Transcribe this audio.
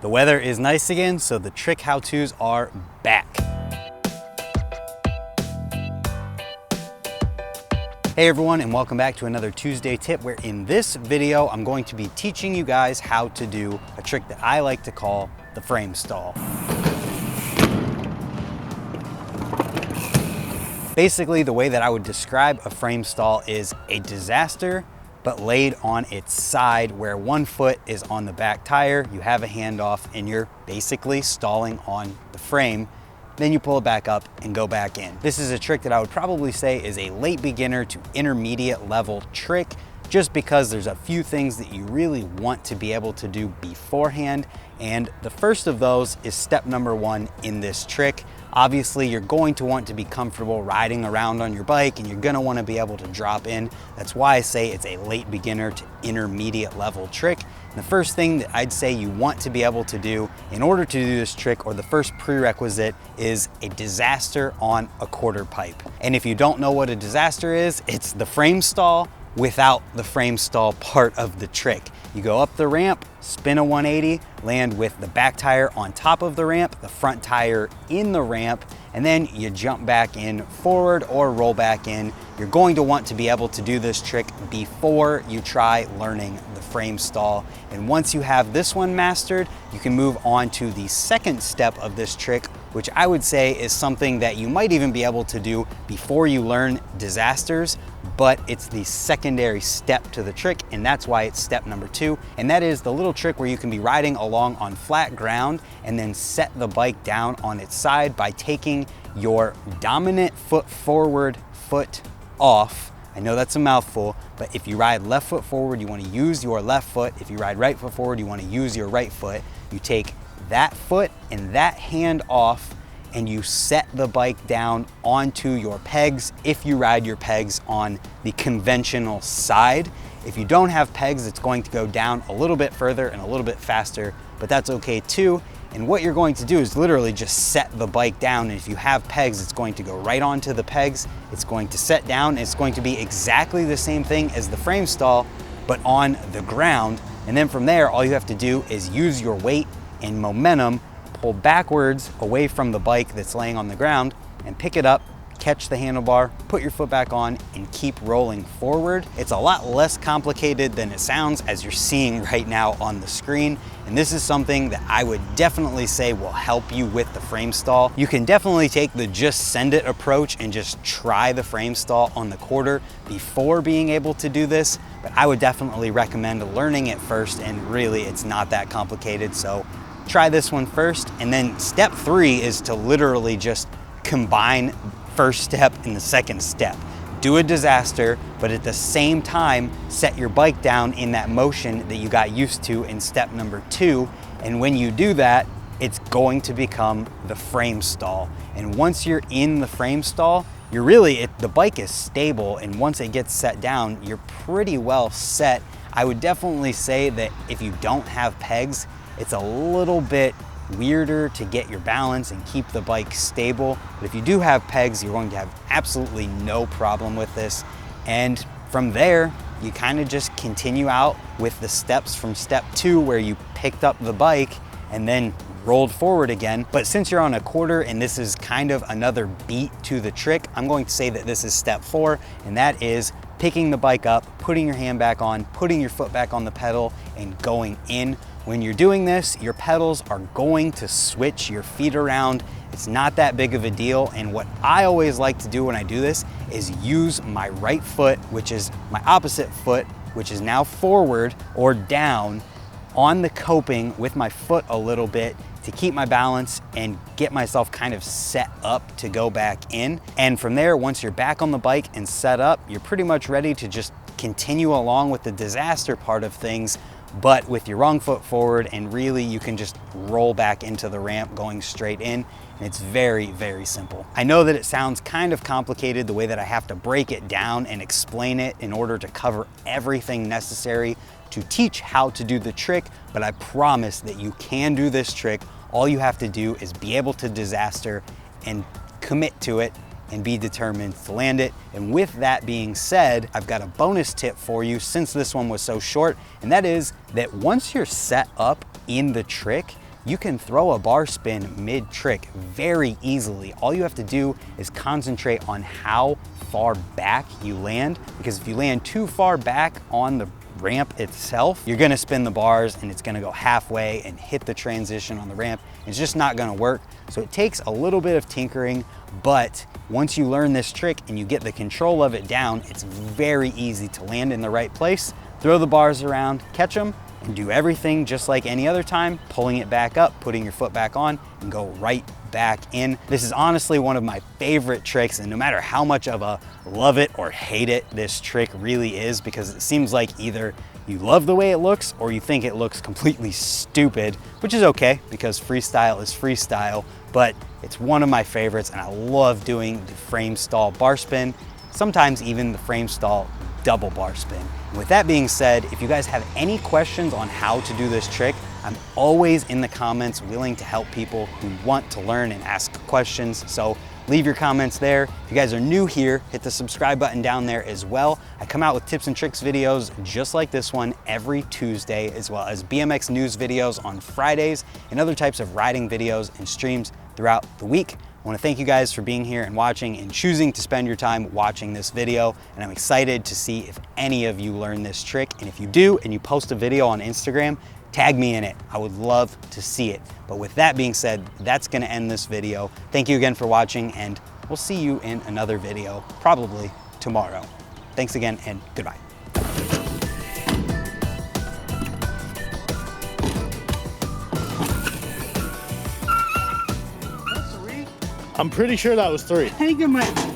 The weather is nice again, so the trick how-tos are back. Hey everyone, and welcome back to another Tuesday tip, where in this video, I'm going to be teaching you guys how to do a trick that I like to call the frame stall. Basically, the way that I would describe a frame stall is a disaster, but laid on its side, where one foot is on the back tire, you have a handoff, and you're basically stalling on the frame. Then you pull it back up and go back in. This is a trick that I would probably say is a late beginner to intermediate level trick, just because there's a few things that you really want to be able to do beforehand. And the first of those is step number one in this trick. Obviously, you're going to want to be comfortable riding around on your bike, and you're gonna wanna be able to drop in. That's why I say it's a late beginner to intermediate level trick. And the first thing that I'd say you want to be able to do in order to do this trick, or the first prerequisite, is a disaster on a quarter pipe. And if you don't know what a disaster is, it's the frame stall without the frame stall part of the trick. You go up the ramp, spin a 180, land with the back tire on top of the ramp, the front tire in the ramp, and then you jump back in forward or roll back in. You're going to want to be able to do this trick before you try learning the frame stall. And once you have this one mastered, you can move on to the second step of this trick, which I would say is something that you might even be able to do before you learn disasters, but it's the secondary step to the trick, and that's why it's step number two. And that is the little trick where you can be riding along on flat ground and then set the bike down on its side by taking your dominant foot forward, foot off. I know that's a mouthful, but if you ride left foot forward, you want to use your left foot. If you ride right foot forward, you want to use your right foot. You take that foot and that hand off, and you set the bike down onto your pegs if you ride your pegs on the conventional side. If you don't have pegs, it's going to go down a little bit further and a little bit faster, but that's okay too. And what you're going to do is literally just set the bike down. And if you have pegs, it's going to go right onto the pegs. It's going to set down. It's going to be exactly the same thing as the frame stall, but on the ground. And then from there, all you have to do is use your weight and momentum, pull backwards away from the bike that's laying on the ground, and pick it up, catch the handlebar, put your foot back on, and keep rolling forward. It's a lot less complicated than it sounds, as you're seeing right now on the screen. And this is something that I would definitely say will help you with the frame stall. You can definitely take the just send it approach and just try the frame stall on the quarter before being able to do this, but I would definitely recommend learning it first, and really it's not that complicated. So try this one first, and then step three is to literally just combine first step and the second step. Do a disaster, but at the same time, set your bike down in that motion that you got used to in step number two. And when you do that, it's going to become the frame stall. And once you're in the frame stall, you're really, the bike is stable, and once it gets set down, you're pretty well set. I would definitely say that if you don't have pegs, it's a little bit weirder to get your balance and keep the bike stable. But if you do have pegs, you're going to have absolutely no problem with this. And from there, you kind of just continue out with the steps from step two, where you picked up the bike and then rolled forward again. But since you're on a quarter and this is kind of another beat to the trick, I'm going to say that this is step four, and that is picking the bike up, putting your hand back on, putting your foot back on the pedal, and going in. When you're doing this, your pedals are going to switch your feet around. It's not that big of a deal. And what I always like to do when I do this is use my right foot, which is my opposite foot, which is now forward or down, on the coping with my foot a little bit to keep my balance and get myself kind of set up to go back in. And from there, once you're back on the bike and set up, you're pretty much ready to just continue along with the disaster part of things, but with your wrong foot forward, and really you can just roll back into the ramp going straight in. And it's very, very simple. I know that it sounds kind of complicated the way that I have to break it down and explain it in order to cover everything necessary to teach how to do the trick, but I promise that you can do this trick. All you have to do is be able to disaster and commit to it and be determined to land it. And with that being said, I've got a bonus tip for you since this one was so short, and that is that once you're set up in the trick, you can throw a bar spin mid-trick very easily. All you have to do is concentrate on how far back you land, because if you land too far back on the ramp itself, you're gonna spin the bars and it's gonna go halfway and hit the transition on the ramp. It's just not gonna work. So it takes a little bit of tinkering, but once you learn this trick and you get the control of it down, it's very easy to land in the right place, throw the bars around, catch them, and do everything just like any other time, pulling it back up, putting your foot back on, and go right back in. This is honestly one of my favorite tricks, and no matter how much of a love it or hate it this trick really is, because it seems like either you love the way it looks or you think it looks completely stupid, which is okay because freestyle is freestyle, but it's one of my favorites and I love doing the frame stall bar spin, sometimes even the frame stall double bar spin. And with that being said, if you guys have any questions on how to do this trick, I'm always in the comments willing to help people who want to learn and ask questions. So leave your comments there. If you guys are new here, hit the subscribe button down there as well. I come out with tips and tricks videos just like this one every Tuesday, as well as BMX news videos on Fridays and other types of riding videos and streams throughout the week. I want to thank you guys for being here and watching and choosing to spend your time watching this video. And I'm excited to see if any of you learn this trick. And if you do and you post a video on Instagram, tag me in it. I would love to see it. But with that being said, that's going to end this video. Thank you again for watching, and we'll see you in another video, probably tomorrow. Thanks again, and goodbye. I'm pretty sure that was 3. Hang in my